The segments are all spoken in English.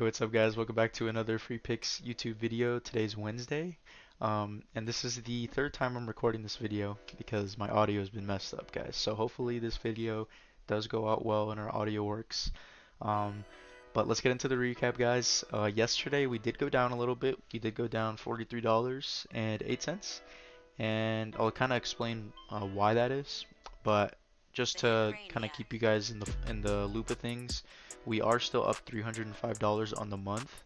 Hey, what's up, guys? Welcome back to another Free Picks YouTube video. Today's Wednesday, and this is the third time I'm recording this video because my audio has been messed up, guys. So hopefully this video does go out well and our audio works. Um, but let's get into the recap, guys. Yesterday we did go down a little bit. We did go down $43.08, and I'll kind of explain why that is. But just to kind of keep you guys in the loop of things, we are still up $305 on the month.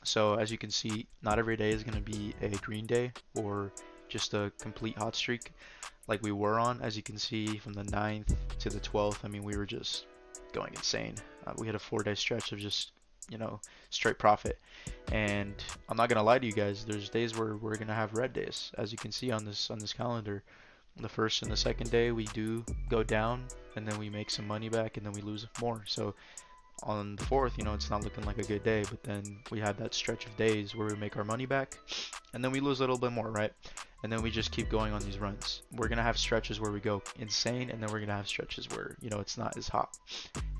So as you can see, not every day is going to be a green day or just a complete hot streak like we were on. As you can see, from the 9th to the 12th, I mean, we were just going insane. We had a 4-day stretch of just, straight profit. And I'm not gonna lie to you guys, there's days where we're gonna have red days. As you can see on this calendar, the first and the second day we do go down, and then we make some money back, and then we lose more. So on the fourth, it's not looking like a good day, but then we had that stretch of days where we make our money back, and then we lose a little bit more, right? And then we just keep going on these runs. We're gonna have stretches where we go insane, and then we're gonna have stretches where, it's not as hot.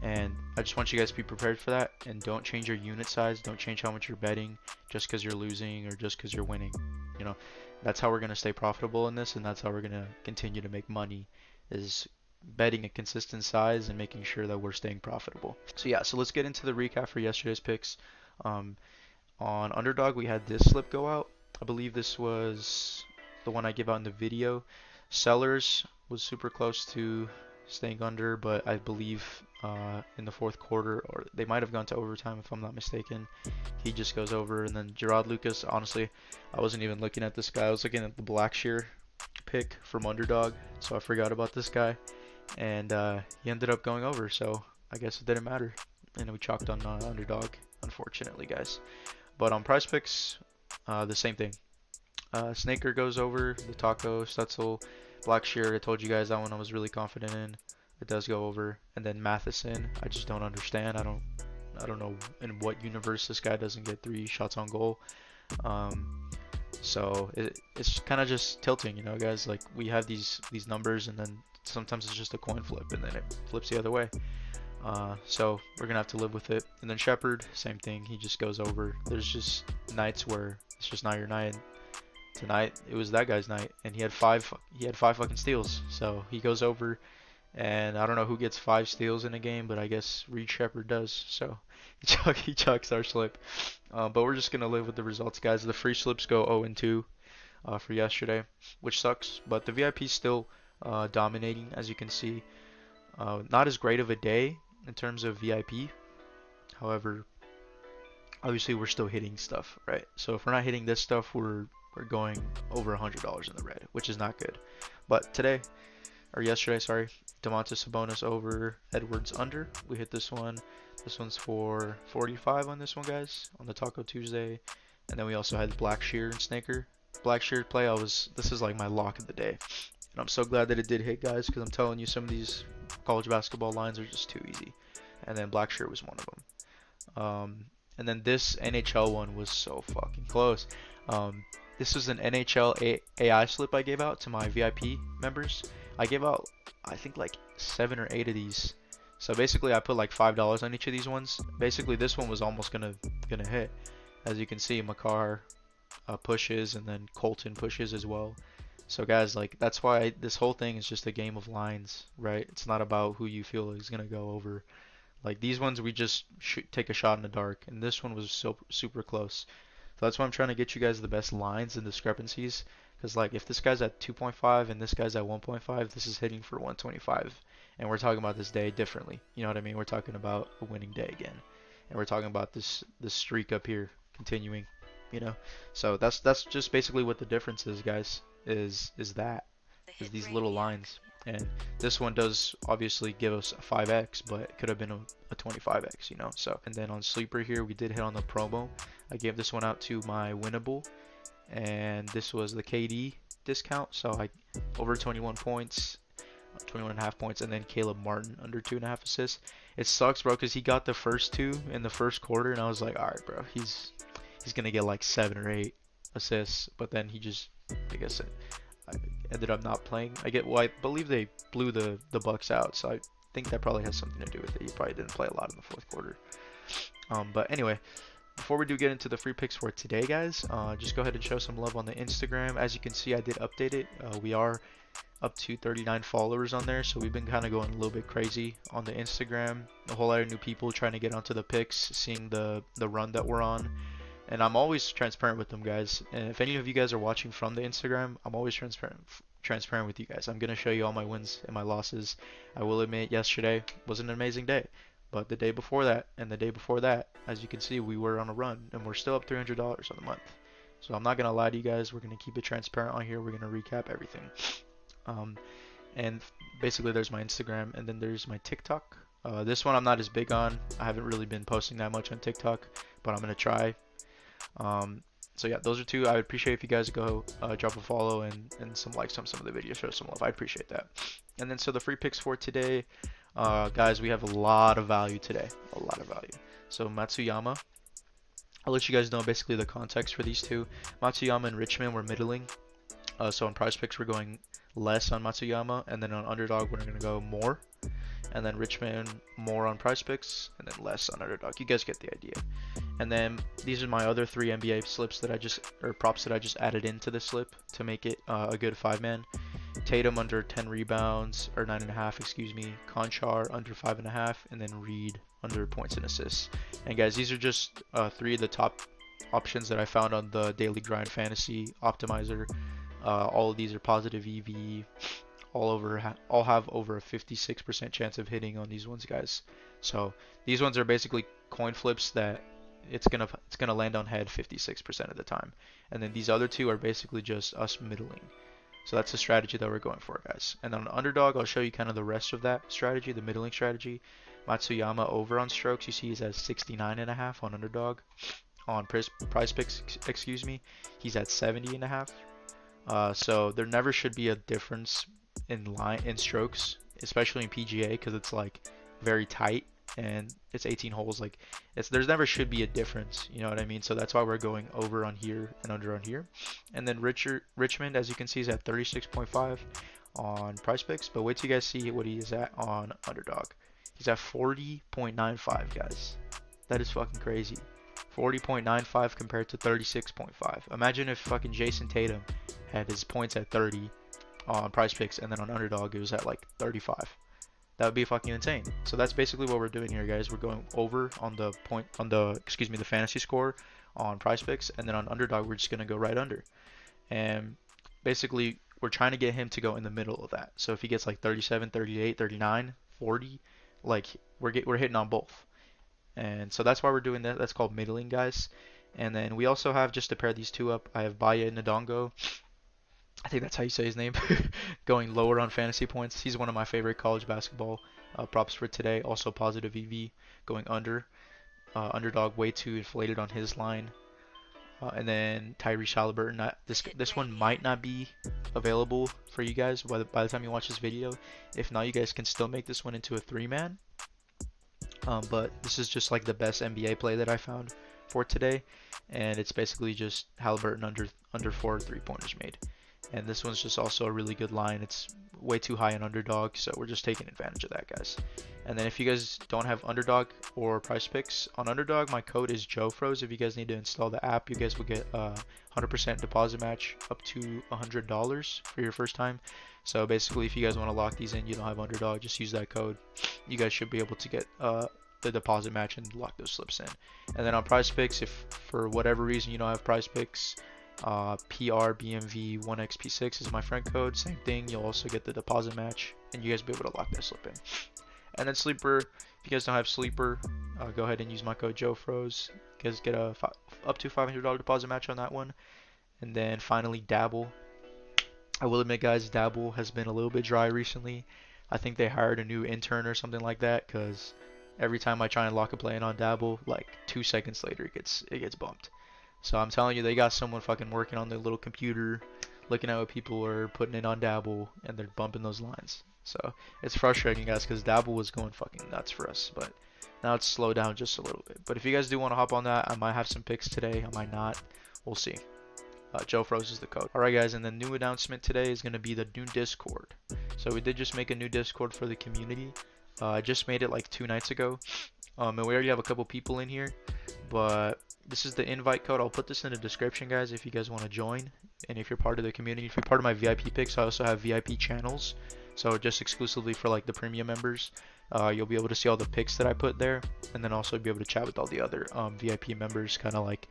And I just want you guys to be prepared for that, and don't change your unit size, don't change how much you're betting just because you're losing or just because you're winning. That's how we're gonna stay profitable in this, and that's how we're gonna continue to make money, is betting a consistent size and making sure that we're staying profitable. So yeah, so let's get into the recap for yesterday's picks. Um, on Underdog, we had this slip go out. I believe this was the one I gave out in the video. Sellers was super close to staying under, but I believe in the fourth quarter, or they might have gone to overtime if I'm not mistaken, he just goes over. And then Gerard Lucas, honestly, I wasn't even looking at this guy. I was looking at the Blackshear pick from Underdog, so I forgot about this guy. And he ended up going over, so I guess it didn't matter. And we chalked on Underdog, unfortunately, guys. But on Prizepicks, the same thing. Snaker goes over, the Taco, Stutzel, Blackshear. I told you guys that one I was really confident in. It does go over. And then Matheson, I just don't understand. I don't know in what universe this guy doesn't get 3 shots on goal. So it's kind of just tilting, guys. Like, we have these numbers, and then sometimes it's just a coin flip, and then it flips the other way. So we're gonna have to live with it. And then Shepard, same thing. He just goes over. There's just nights where it's just not your night. Tonight it was that guy's night, and he had five fucking steals. So he goes over, and I don't know who gets 5 steals in a game, but I guess Reed Shepard does. So he chucks our slip. But we're just gonna live with the results, guys. The free slips go 0-2 for yesterday, which sucks. But the VIP is still dominating, as you can see. Not as great of a day in terms of VIP. However, obviously we're still hitting stuff, right? So if we're not hitting this stuff, we're going over $100 in the red, which is not good. But today, or yesterday, sorry, Domantas Sabonis over, Edwards under. We hit this one. This one's for 45 on this one, guys, on the Taco Tuesday. And then we also had Blackshear and Snaker. Blackshear play, this is like my lock of the day. And I'm so glad that it did hit, guys, because I'm telling you, some of these college basketball lines are just too easy. And then Blackshear was one of them. And then this NHL one was so fucking close. This was an NHL AI slip I gave out to my VIP members. I gave out, I think, like 7 or 8 of these. So basically, I put like $5 on each of these ones. Basically, this one was almost gonna hit. As you can see, Makar pushes, and then Colton pushes as well. So guys, like, that's why this whole thing is just a game of lines, right? It's not about who you feel is gonna go over. Like, these ones we just take a shot in the dark, and this one was so super close. So that's why I'm trying to get you guys the best lines and discrepancies. Because, like, if this guy's at 2.5 and this guy's at 1.5, this is hitting for 125. And we're talking about this day differently. You know what I mean? We're talking about a winning day again. And we're talking about this streak up here continuing, So that's just basically what the difference is, guys, is these little lines. And this one does obviously give us a 5x, but it could have been a 25x, So, and then on Sleeper here, we did hit on the promo. I gave this one out to my winnable, and this was the KD discount. So I over 21 points, 21.5 points, and then Caleb Martin under 2.5 assists. It sucks, bro, because he got the first 2 in the first quarter, and I was like, all right, bro, he's gonna get like 7 or 8 assists, but then he just, I guess I ended up not playing. I believe they blew the Bucks out, so I think that probably has something to do with it. He probably didn't play a lot in the fourth quarter. But anyway, before we do get into the free picks for today, guys, just go ahead and show some love on the Instagram. As you can see, I did update it. We are up to 39 followers on there, so we've been kind of going a little bit crazy on the Instagram. A whole lot of new people trying to get onto the picks, seeing the run that we're on. And I'm always transparent with them, guys. And if any of you guys are watching from the Instagram, I'm always transparent with you guys. I'm gonna show you all my wins and my losses. I will admit, yesterday was an amazing day, but the day before that and the day before that, as you can see, we were on a run, and we're still up $300 on the month. So I'm not gonna lie to you guys. We're gonna keep it transparent on here. We're gonna recap everything. Um, and basically, there's my Instagram, and then there's my TikTok. This one I'm not as big on. I haven't really been posting that much on TikTok, but I'm gonna try. So yeah, those are two. I would appreciate if you guys go drop a follow and some likes on some of the videos, show some love. I appreciate that. And then so the free picks for today, guys, we have a lot of value today, a lot of value. So Matsuyama, I'll let you guys know basically the context for these two. Matsuyama and Richmond were middling. So on prize picks we're going less on Matsuyama, and then on Underdog we're gonna go more. And then Richmond more on prize picks, and then less on Underdog. You guys get the idea. And then these are my other 3 NBA slips that props that I just added into the slip to make it a good 5-man. Tatum under 10 rebounds, or 9.5, excuse me. Conchar under 5.5, and then Reed under points and assists. And guys, these are just 3 of the top options that I found on the Daily Grind Fantasy Optimizer. All of these are positive EV. All have over a 56% chance of hitting on these ones, guys. So these ones are basically coin flips that it's gonna land on head 56% of the time. And then these other 2 are basically just us middling. So that's the strategy that we're going for, guys. And on Underdog, I'll show you kind of the rest of that strategy, the middling strategy. Matsuyama over on strokes, you see he's at 69.5 on Underdog. On prize picks, excuse me, he's at 70.5. So there never should be a difference in strokes, especially in PGA, because it's like very tight and it's 18 holes. Like there's never should be a difference, you know what I mean? So that's why we're going over on here and under on here. And then Richmond, as you can see, is at 36.5 on prize picks, but wait till you guys see what he is at on Underdog. He's at 40.95, guys. That is fucking crazy. 40.95 compared to 36.5. Imagine if fucking Jason Tatum had his points at 30 on prize picks, and then on Underdog it was at like 35. That would be fucking insane. So that's basically what we're doing here, guys. We're going over on the the fantasy score on prize picks, and then on Underdog we're just gonna go right under. And basically we're trying to get him to go in the middle of that. So if he gets like 37, 38, 39, 40, like we're hitting on both. And so that's why we're doing that. That's called middling, guys. And then we also have, just to pair these 2 up, I have Baya Ndongo. I think that's how you say his name. Going lower on fantasy points. He's one of my favorite college basketball props for today. Also positive EV. Going under. Underdog way too inflated on his line. And then Tyrese Halliburton. This one might not be available for you guys by the time you watch this video. If not, you guys can still make this one into a 3-man. But this is just like the best NBA play that I found for today. And it's basically just Halliburton under 4 3-pointers made. And this one's just also a really good line. It's way too high in Underdog, so we're just taking advantage of that, guys. And then if you guys don't have Underdog or Prize Picks, on Underdog my code is JoeFroze. If you guys need to install the app, you guys will get a 100% deposit match up to $100 for your first time. So basically, if you guys want to lock these in, you don't have Underdog, just use that code. You guys should be able to get the deposit match and lock those slips in. And then on Prize Picks, if for whatever reason you don't have Prize Picks, PRBMV1XP6 is my friend code. Same thing, you'll also get the deposit match, and you guys will be able to lock that slip in. And then Sleeper, if you guys don't have Sleeper, go ahead and use my code JoeFroze. You guys get a up to $500 deposit match on that one. And then finally Dabble. I will admit, guys, Dabble has been a little bit dry recently. I think they hired a new intern or something like that, because every time I try and lock a play in on Dabble, like 2 seconds later it gets bumped. So I'm telling you, they got someone fucking working on their little computer, looking at what people are putting in on Dabble, and they're bumping those lines. So it's frustrating, guys, because Dabble was going fucking nuts for us, but now it's slowed down just a little bit. But if you guys do want to hop on that, I might have some picks today, I might not, we'll see. JoeFroze is the code. Alright, guys, and the new announcement today is going to be the new Discord. So we did just make a new Discord for the community. I just made it like 2 nights ago, and we already have a couple people in here, but This is the invite code. I'll put this in the description, guys, if you guys want to join. And if you're part of the community, if you're part of my VIP picks, I also have VIP channels. So just exclusively for like the premium members, you'll be able to see all the picks that I put there, and then also be able to chat with all the other VIP members, kind of like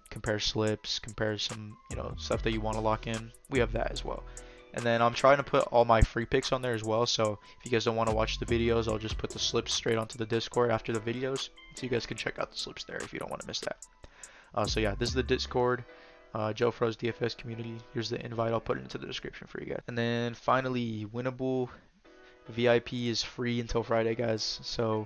compare slips, compare some, stuff that you want to lock in. We have that as well. And then I'm trying to put all my free picks on there as well. So if you guys don't want to watch the videos, I'll just put the slips straight onto the Discord after the videos, so you guys can check out the slips there if you don't want to miss that. So yeah, this is the Discord, Joe Fro's DFS community. Here's the invite. I'll put it into the description for you guys. And then finally, Winnable VIP is free until Friday, guys. So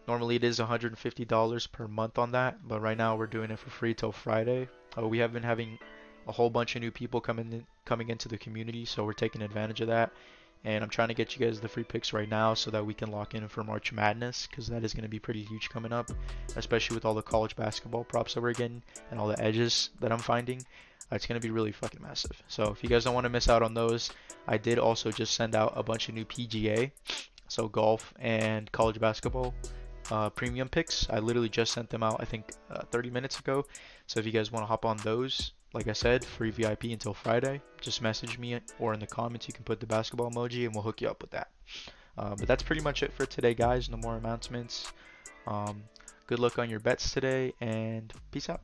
normally it is $150 per month on that, but right now we're doing it for free till Friday. We have been having a whole bunch of new people coming into the community, so we're taking advantage of that. And I'm trying to get you guys the free picks right now so that we can lock in for March Madness, because that is going to be pretty huge coming up, especially with all the college basketball props that we're getting and all the edges that I'm finding. It's going to be really fucking massive. So if you guys don't want to miss out on those, I did also just send out a bunch of new PGA, so golf and college basketball premium picks. I literally just sent them out, I think 30 minutes ago. So if you guys want to hop on those, like I said, free VIP until Friday, just message me, or in the comments you can put the basketball emoji and we'll hook you up with that. But that's pretty much it for today, guys. No more announcements. Good luck on your bets today, and peace out.